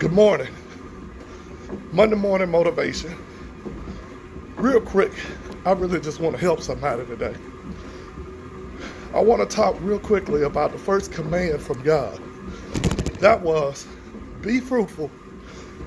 Good morning. Monday morning motivation. Real quick, I really just want to help somebody today. I want to talk real quickly about the first command from God. That was, be fruitful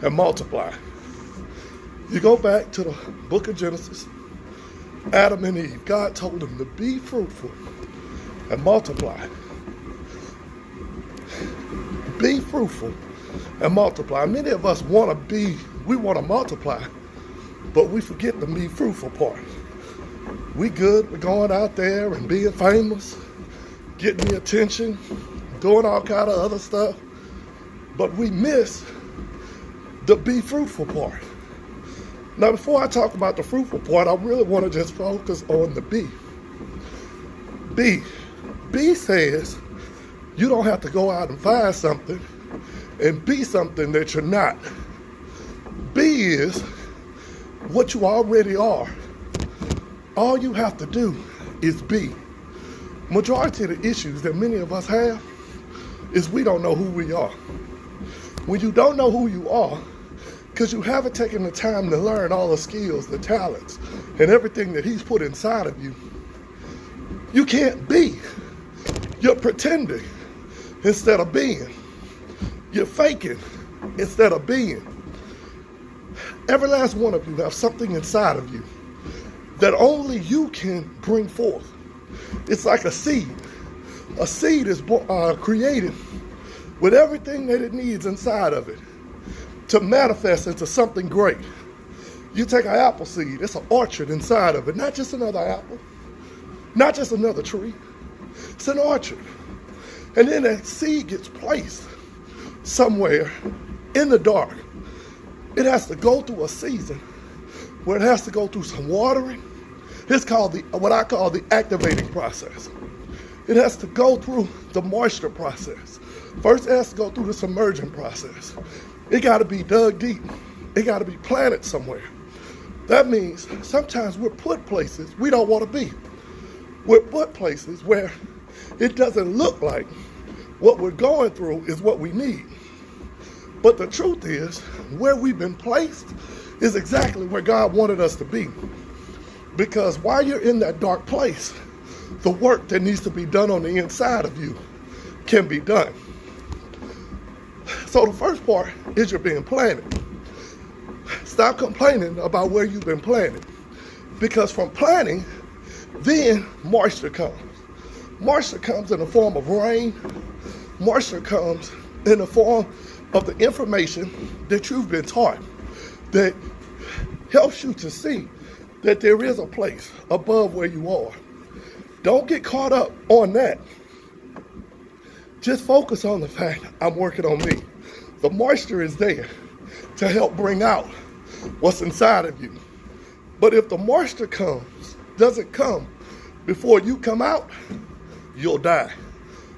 and multiply. You go back to the book of Genesis, Adam and Eve, God told them to be fruitful and multiply. Be fruitful and multiply. Many of us want to multiply, but we forget the be fruitful part. We good with going out there and being famous, getting the attention, doing all kind of other stuff, but we miss the be fruitful part. Now, before I talk about the fruitful part, I really want to just focus on the be. Be says you don't have to go out and find something and be something that you're not. Be is what you already are. All you have to do is be. Majority of the issues that many of us have is we don't know who we are. When you don't know who you are, because you haven't taken the time to learn all the skills, the talents, and everything that he's put inside of you, you can't be. You're pretending instead of being. You're faking instead of being. Every last one of you have something inside of you that only you can bring forth. It's like a seed. A seed is created with everything that it needs inside of it to manifest into something great. You take an apple seed, it's an orchard inside of it, not just another apple, not just another tree, it's an orchard. And then that seed gets placed somewhere in the dark. It has to go through a season where it has to go through some watering. It's called what I call the activating process. It has to go through the moisture process. First, it has to go through the submerging process. It got to be dug deep. It got to be planted somewhere. That means sometimes we're put places we don't want to be. We're put places where it doesn't look like what we're going through is what we need. But the truth is, where we've been placed is exactly where God wanted us to be. Because while you're in that dark place, the work that needs to be done on the inside of you can be done. So the first part is you're being planted. Stop complaining about where you've been planted. Because from planting, then moisture comes. Moisture comes in the form of rain. Moisture comes in the form of the information that you've been taught that helps you to see that there is a place above where you are. Don't get caught up on that. Just focus on the fact I'm working on me. The moisture is there to help bring out what's inside of you. But if the moisture doesn't come before you come out, you'll die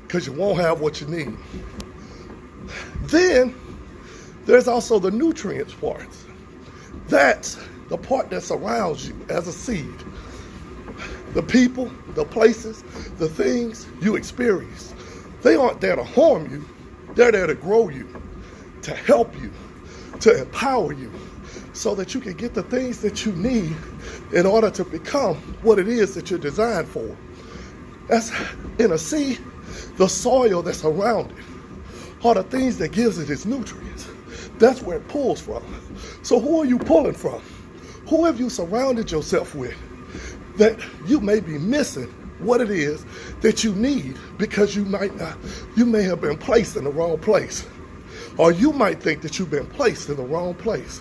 because you won't have what you need. Then there's also the nutrients part. That's the part that surrounds you as a seed. The people, the places, the things you experience. They aren't there to harm you. They're there to grow you, to help you, to empower you, so that you can get the things that you need in order to become what it is that you're designed for. That's in a seed, the soil that's around it are the things that gives it its nutrients. That's where it pulls from. So who are you pulling from? Who have you surrounded yourself with that you may be missing what it is that you need because you may have been placed in the wrong place. Or you might think that you've been placed in the wrong place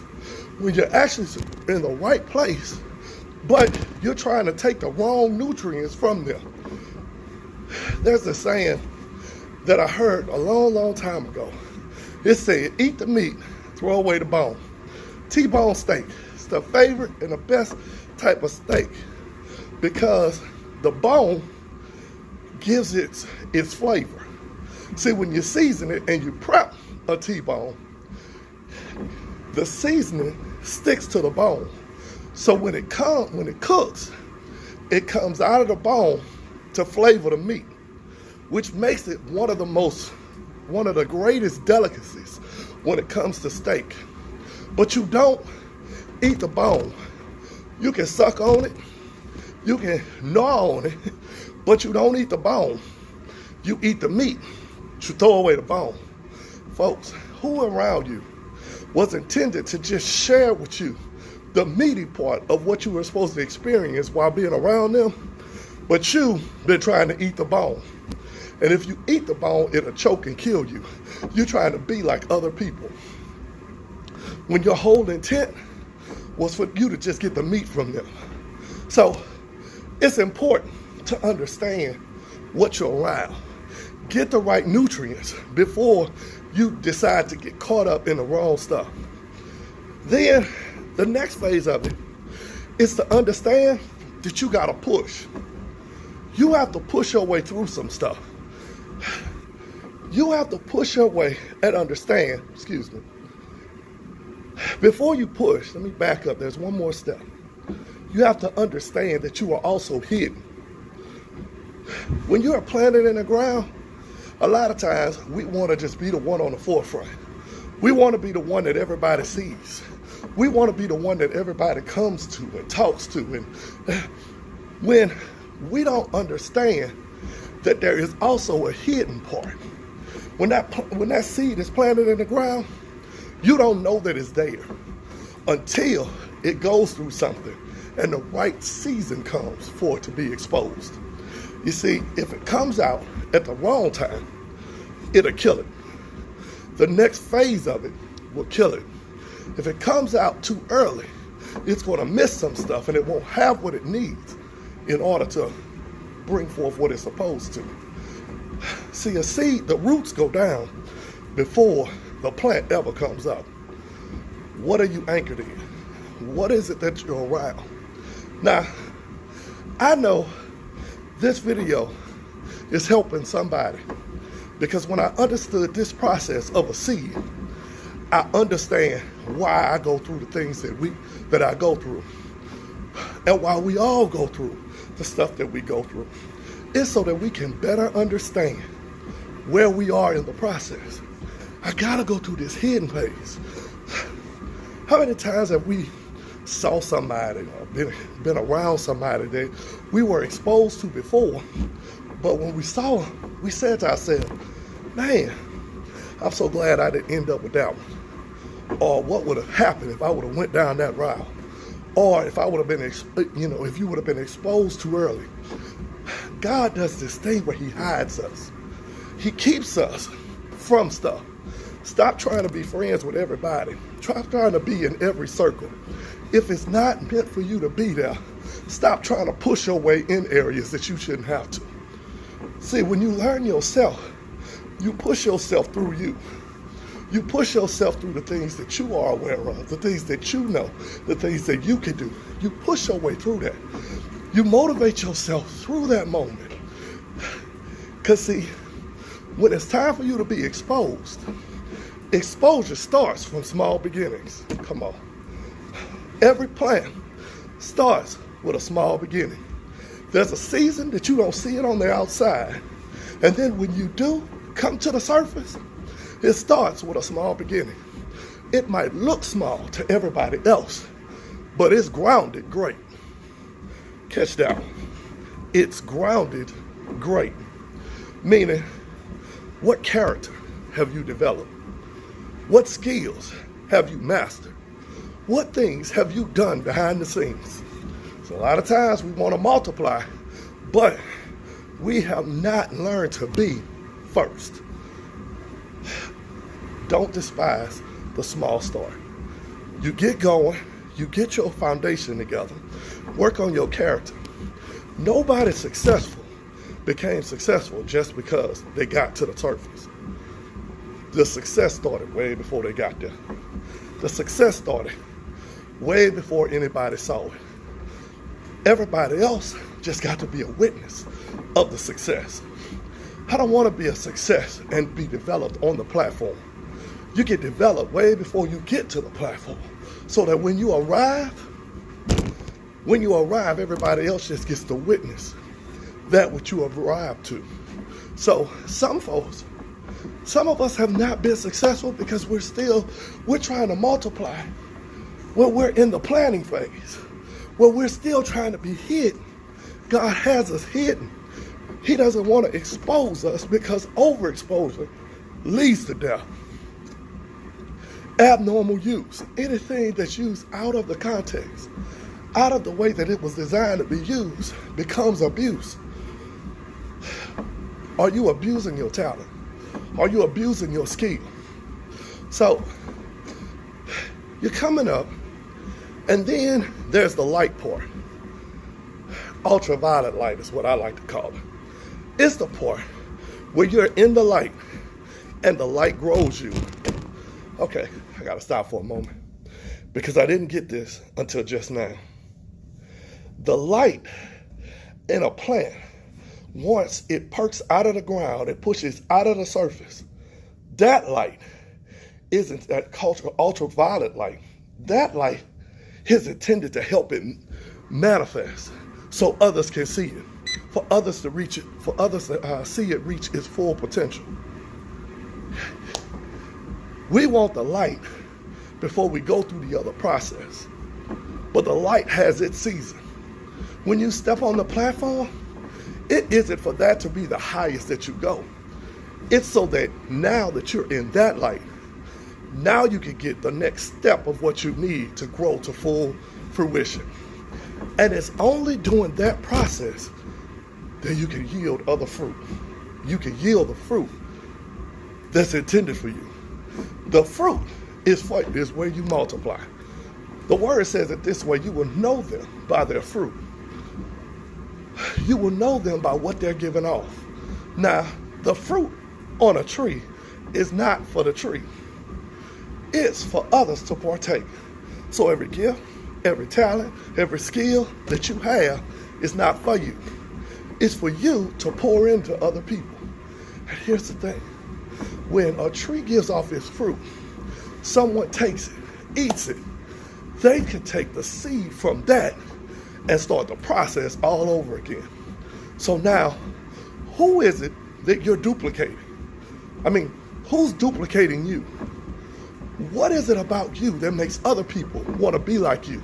when you're actually in the right place, but you're trying to take the wrong nutrients from them. There's a saying that I heard a long, long time ago. It said, eat the meat, throw away the bone. T-bone steak. It's the favorite and the best type of steak because the bone gives its flavor. See, when you season it and you prep a T-bone, the seasoning sticks to the bone. So when it cooks, it comes out of the bone to flavor the meat, which makes it one of the greatest delicacies, when it comes to steak. But you don't eat the bone. You can suck on it, you can gnaw on it, but you don't eat the bone. You eat the meat, but you throw away the bone. Folks, who around you was intended to just share with you the meaty part of what you were supposed to experience while being around them, but you've been trying to eat the bone. And if you eat the bone, it'll choke and kill you. You're trying to be like other people, when your whole intent was for you to just get the meat from them. So it's important to understand what you're around. Get the right nutrients before you decide to get caught up in the wrong stuff. Then the next phase of it is to understand that you gotta push. You have to push your way through some stuff. You have to push your way and understand, before you push, let me back up, there's one more step. You have to understand that you are also hidden. When you are planted in the ground, a lot of times we want to just be the one on the forefront. We want to be the one that everybody sees. We want to be the one that everybody comes to and talks to. And when we don't understand that there is also a hidden part, when that seed is planted in the ground, you don't know that it's there until it goes through something and the right season comes for it to be exposed. You see, if it comes out at the wrong time, it'll kill it. The next phase of it will kill it. If it comes out too early, it's going to miss some stuff and it won't have what it needs in order to bring forth what it's supposed to. See, a seed, the roots go down before the plant ever comes up. What are you anchored in? What is it that you're around? Now, I know this video is helping somebody because when I understood this process of a seed, I understand why I go through the things that I go through, and why we all go through the stuff that we go through. It's so that we can better understand where we are in the process. I gotta go through this hidden phase. How many times have we saw somebody or been around somebody that we were exposed to before, but when we saw them, we said to ourselves, man, I'm so glad I didn't end up with that one. Or what would have happened if I would have went down that route? Or if I would have been, if you would have been exposed too early. God does this thing where he hides us. He keeps us from stuff. Stop trying to be friends with everybody. Try trying to be in every circle. If it's not meant for you to be there, stop trying to push your way in areas that you shouldn't have to. See, when you learn yourself, you push yourself through you. You push yourself through the things that you are aware of, the things that you know, the things that you can do. You push your way through that. You motivate yourself through that moment. Because see, when it's time for you to be exposed, exposure starts from small beginnings. Come on. Every plant starts with a small beginning. There's a season that you don't see it on the outside. And then when you do come to the surface, it starts with a small beginning. It might look small to everybody else, but it's grounded great. Catch that one. It's grounded great. Meaning, what character have you developed? What skills have you mastered? What things have you done behind the scenes? So a lot of times we want to multiply, but we have not learned to be first. Don't despise the small start. You get going, you get your foundation together, work on your character. Nobody successful became successful just because they got to the surface. The success started way before they got there. The success started way before anybody saw it. Everybody else just got to be a witness of the success. I don't want to be a success and be developed on the platform. You get developed way before you get to the platform, so that when you arrive, everybody else just gets to witness that which you have arrived to. So some folks Some of us have not been successful because we're trying to multiply. Well, we're in the planning phase. Well, we're still trying to be hidden. God has us hidden. He doesn't want to expose us because overexposure leads to death. Abnormal use, anything that's used out of the context, out of the way that it was designed to be used, becomes abuse. Are you abusing your talent? Are you abusing your skill? So, you're coming up, and then there's the light part. Ultraviolet light is what I like to call it. It's the part where you're in the light, and the light grows you. Okay, I gotta stop for a moment because I didn't get this until just now. The light in a plant, once it perks out of the ground, it pushes out of the surface. That light isn't that ultraviolet light. That light is intended to help it manifest so others can see it, for others to reach it, for others to see it reach its full potential. We want the light before we go through the other process. But the light has its season. When you step on the platform, it isn't for that to be the highest that you go. It's so that now that you're in that light, now you can get the next step of what you need to grow to full fruition. And it's only during that process that you can yield other fruit. You can yield the fruit that's intended for you. The fruit is where you multiply. The word says it this way: you will know them by their fruit. You will know them by what they're giving off. Now, the fruit on a tree is not for the tree. It's for others to partake. So every gift, every talent, every skill that you have is not for you. It's for you to pour into other people. And here's the thing. When a tree gives off its fruit, someone takes it, eats it. They can take the seed from that and start the process all over again. So now, who is it that you're duplicating? I mean, who's duplicating you? What is it about you that makes other people want to be like you,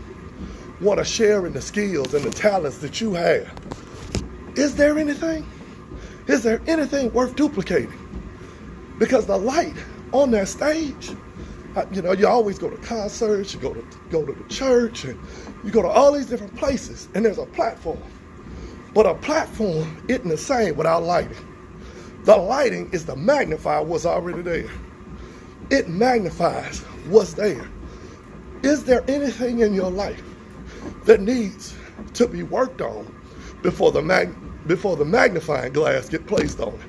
want to share in the skills and the talents that you have? Is there anything? Is there anything worth duplicating? Because the light on that stage, you always go to concerts, you go to the church, and you go to all these different places, and there's a platform. But a platform isn't the same without lighting. The lighting is to magnify what's already there. It magnifies what's there. Is there anything in your life that needs to be worked on before the magnifying glass gets placed on it?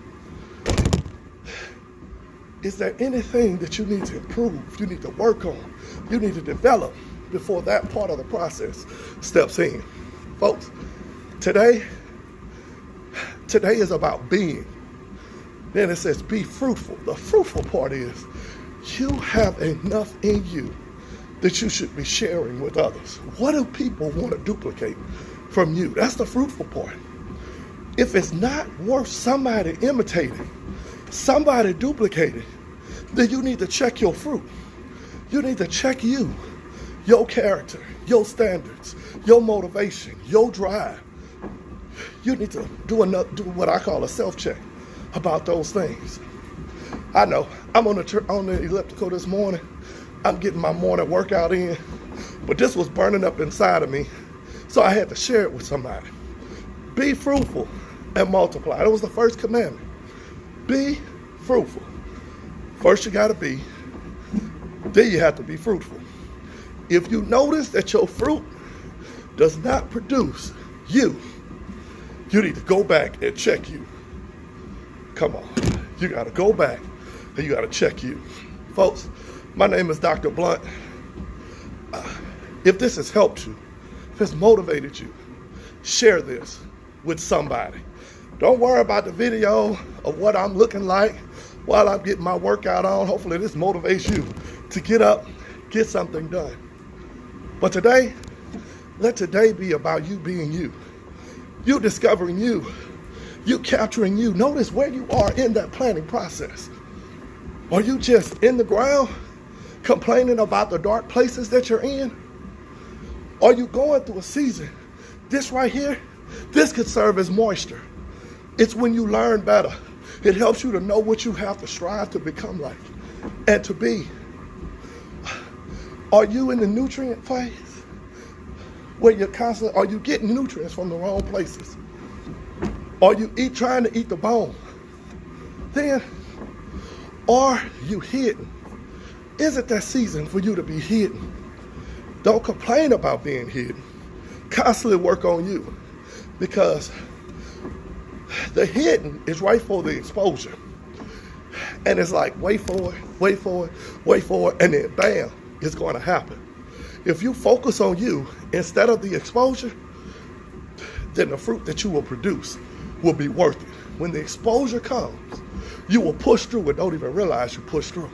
Is there anything that you need to improve, you need to work on, you need to develop before that part of the process steps in? Folks, today is about being. Then it says be fruitful. The fruitful part is you have enough in you that you should be sharing with others. What do people want to duplicate from you? That's the fruitful part. If it's not worth somebody imitating, somebody duplicating, then you need to check your fruit. You need to check you, your character, your standards, your motivation, your drive. You need to do what I call a self-check about those things. I know I'm on the elliptical this morning. I'm getting my morning workout in, but this was burning up inside of me, so I had to share it with somebody. Be fruitful and multiply. That was the first commandment. Be fruitful. First you got to be, then you have to be fruitful. If you notice that your fruit does not produce you need to go back and check you. Come on. You got to go back and you got to check you. Folks, my name is Dr. Blunt. If this has helped you, if it's motivated you, share this with somebody. Don't worry about the video of what I'm looking like while I'm getting my workout on. Hopefully this motivates you to get up, get something done. But today, let today be about you being you. You discovering you. You capturing you. Notice where you are in that planning process. Are you just in the ground complaining about the dark places that you're in? Are you going through a season? This right here, this could serve as moisture. It's when you learn better. It helps you to know what you have to strive to become like and to be. Are you in the nutrient phase? Where you're constantly, are you getting nutrients from the wrong places? Are you trying to eat the bone? Then, are you hidden? Is it that season for you to be hidden? Don't complain about being hidden. Constantly work on you, because the hidden is right for the exposure. And it's like, wait for it, wait for it, wait for it, and then bam, it's going to happen. If you focus on you instead of the exposure, then the fruit that you will produce will be worth it. When the exposure comes, you will push through and don't even realize you pushed through,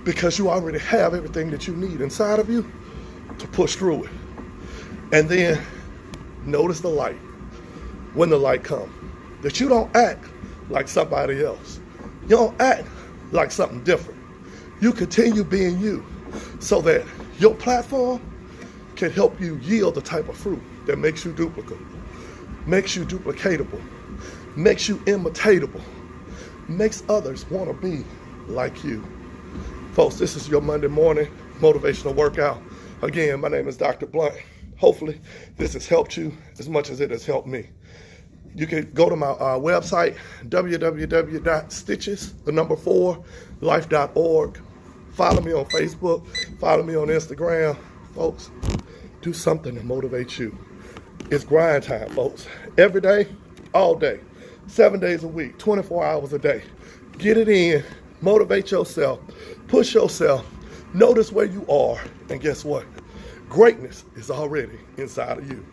because you already have everything that you need inside of you to push through it. And then notice the light when the light comes. That you don't act like somebody else. You don't act like something different. You continue being you, so that your platform can help you yield the type of fruit that makes you duplicable, makes you duplicatable, makes you imitatable, makes others want to be like you. Folks, this is your Monday morning motivational workout. Again, my name is Dr. Blunt. Hopefully, this has helped you as much as it has helped me. You can go to my website, www.stitches4life.org. Follow me on Facebook. Follow me on Instagram. Folks, do something to motivate you. It's grind time, folks. Every day, all day, 7 days a week, 24 hours a day. Get it in. Motivate yourself. Push yourself. Notice where you are. And guess what? Greatness is already inside of you.